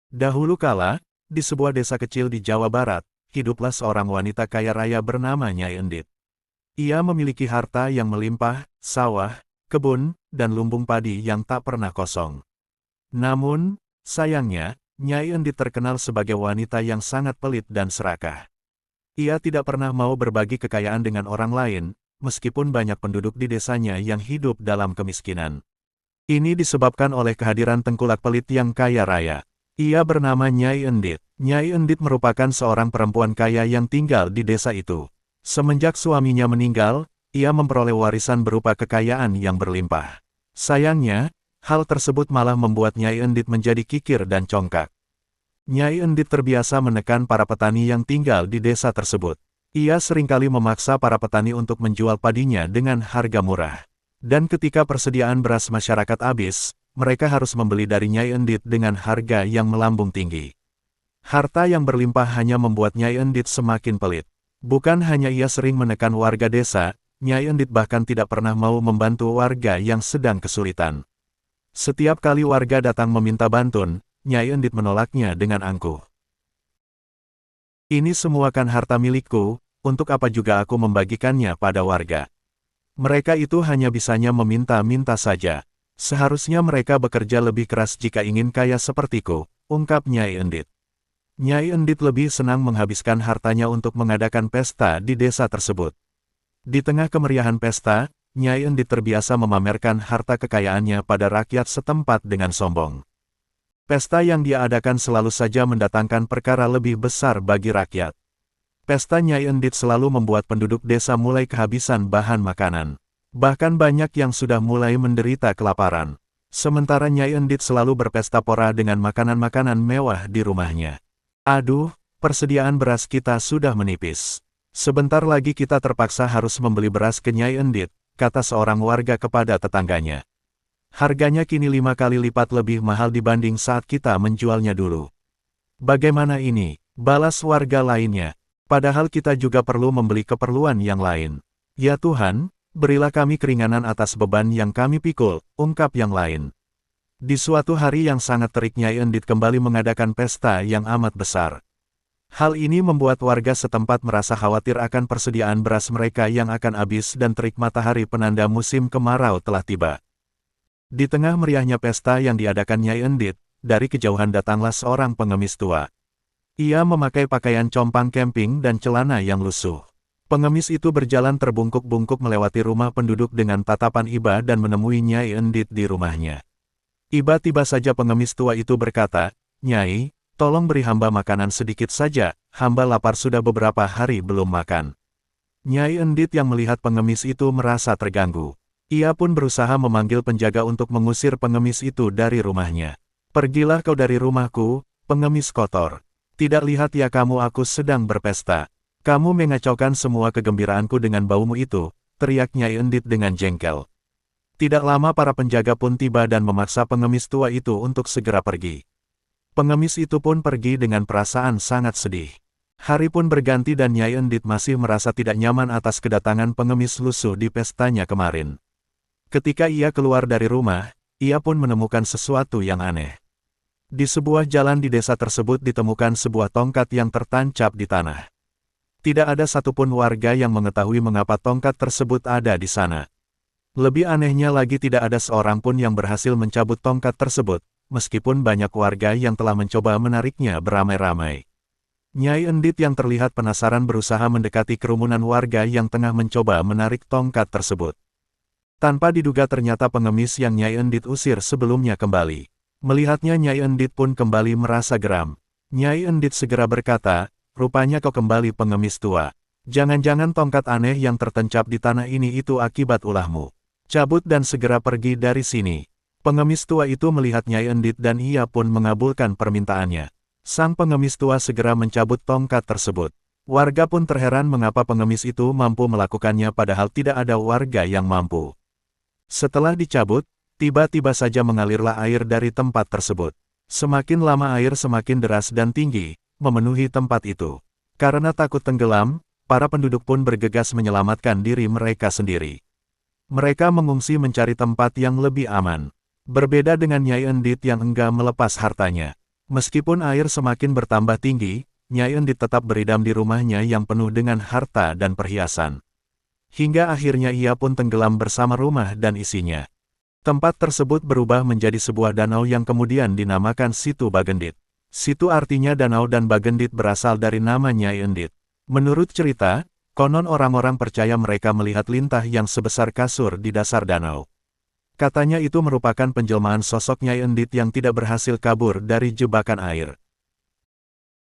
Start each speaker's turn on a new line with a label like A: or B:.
A: Dahulu kala, di sebuah desa kecil di Jawa Barat, hiduplah seorang wanita kaya raya bernama Nyai Endit. Ia memiliki harta yang melimpah, sawah, kebun, dan lumbung padi yang tak pernah kosong. Namun, sayangnya, Nyai Endit terkenal sebagai wanita yang sangat pelit dan serakah. Ia tidak pernah mau berbagi kekayaan dengan orang lain, meskipun banyak penduduk di desanya yang hidup dalam kemiskinan. Ini disebabkan oleh kehadiran tengkulak pelit yang kaya raya. Ia bernama Nyai Endit. Nyai Endit merupakan seorang perempuan kaya yang tinggal di desa itu. Semenjak suaminya meninggal, ia memperoleh warisan berupa kekayaan yang berlimpah. Sayangnya, hal tersebut malah membuat Nyai Endit menjadi kikir dan congkak. Nyai Endit terbiasa menekan para petani yang tinggal di desa tersebut. Ia seringkali memaksa para petani untuk menjual padinya dengan harga murah. Dan ketika persediaan beras masyarakat habis, mereka harus membeli dari Nyai Endit dengan harga yang melambung tinggi. Harta yang berlimpah hanya membuat Nyai Endit semakin pelit. Bukan hanya ia sering menekan warga desa, Nyai Endit bahkan tidak pernah mau membantu warga yang sedang kesulitan. Setiap kali warga datang meminta bantuan, Nyai Endit menolaknya dengan angkuh. Ini semua kan harta milikku, untuk apa juga aku membagikannya pada warga? Mereka itu hanya bisanya meminta-minta saja. Seharusnya mereka bekerja lebih keras jika ingin kaya sepertiku, ungkap Nyai Endit. Nyai Endit lebih senang menghabiskan hartanya untuk mengadakan pesta di desa tersebut. Di tengah kemeriahan pesta, Nyai Endit terbiasa memamerkan harta kekayaannya pada rakyat setempat dengan sombong. Pesta yang dia adakan selalu saja mendatangkan perkara lebih besar bagi rakyat. Pesta Nyai Endit selalu membuat penduduk desa mulai kehabisan bahan makanan. Bahkan banyak yang sudah mulai menderita kelaparan. Sementara Nyai Endit selalu berpesta pora dengan makanan-makanan mewah di rumahnya. Aduh, persediaan beras kita sudah menipis. Sebentar lagi kita terpaksa harus membeli beras ke Nyai Endit, kata seorang warga kepada tetangganya. Harganya kini 5 kali lipat lebih mahal dibanding saat kita menjualnya dulu. Bagaimana ini? Balas warga lainnya. Padahal kita juga perlu membeli keperluan yang lain. Ya Tuhan, berilah kami keringanan atas beban yang kami pikul, ungkap yang lain. Di suatu hari yang sangat terik Nyai Endit kembali mengadakan pesta yang amat besar. Hal ini membuat warga setempat merasa khawatir akan persediaan beras mereka yang akan habis dan terik matahari penanda musim kemarau telah tiba. Di tengah meriahnya pesta yang diadakan Nyai Endit, dari kejauhan datanglah seorang pengemis tua. Ia memakai pakaian compang camping dan celana yang lusuh. Pengemis itu berjalan terbungkuk-bungkuk melewati rumah penduduk dengan tatapan iba dan menemui Nyai Endit di rumahnya. Tiba-tiba saja pengemis tua itu berkata, "Nyai, tolong beri hamba makanan sedikit saja, hamba lapar sudah beberapa hari belum makan." Nyai Endit yang melihat pengemis itu merasa terganggu. Ia pun berusaha memanggil penjaga untuk mengusir pengemis itu dari rumahnya. "Pergilah kau dari rumahku, pengemis kotor. Tidak lihat ya kamu aku sedang berpesta. Kamu mengacaukan semua kegembiraanku dengan baumu itu," teriak Nyai Endit dengan jengkel. Tidak lama para penjaga pun tiba dan memaksa pengemis tua itu untuk segera pergi. Pengemis itu pun pergi dengan perasaan sangat sedih. Hari pun berganti dan Nyai Endit masih merasa tidak nyaman atas kedatangan pengemis lusuh di pestanya kemarin. Ketika ia keluar dari rumah, ia pun menemukan sesuatu yang aneh. Di sebuah jalan di desa tersebut ditemukan sebuah tongkat yang tertancap di tanah. Tidak ada satupun warga yang mengetahui mengapa tongkat tersebut ada di sana. Lebih anehnya lagi tidak ada seorang pun yang berhasil mencabut tongkat tersebut, meskipun banyak warga yang telah mencoba menariknya beramai-ramai. Nyai Endit yang terlihat penasaran berusaha mendekati kerumunan warga yang tengah mencoba menarik tongkat tersebut. Tanpa diduga ternyata pengemis yang Nyai Endit usir sebelumnya kembali. Melihatnya Nyai Endit pun kembali merasa geram. Nyai Endit segera berkata, "Rupanya kau kembali pengemis tua. Jangan-jangan tongkat aneh yang tertancap di tanah ini itu akibat ulahmu. Cabut dan segera pergi dari sini." Pengemis tua itu melihat Nyai Endit dan ia pun mengabulkan permintaannya. Sang pengemis tua segera mencabut tongkat tersebut. Warga pun terheran mengapa pengemis itu mampu melakukannya padahal tidak ada warga yang mampu. Setelah dicabut, tiba-tiba saja mengalirlah air dari tempat tersebut. Semakin lama air semakin deras dan tinggi, memenuhi tempat itu. Karena takut tenggelam, para penduduk pun bergegas menyelamatkan diri mereka sendiri. Mereka mengungsi mencari tempat yang lebih aman. Berbeda dengan Nyai Endit yang enggan melepas hartanya. Meskipun air semakin bertambah tinggi, Nyai Endit tetap beridam di rumahnya yang penuh dengan harta dan perhiasan. Hingga akhirnya ia pun tenggelam bersama rumah dan isinya. Tempat tersebut berubah menjadi sebuah danau yang kemudian dinamakan Situ Bagendit. Situ artinya danau dan Bagendit berasal dari nama Nyai Endit. Menurut cerita, konon orang-orang percaya mereka melihat lintah yang sebesar kasur di dasar danau. Katanya itu merupakan penjelmaan sosok Nyai Endit yang tidak berhasil kabur dari jebakan air.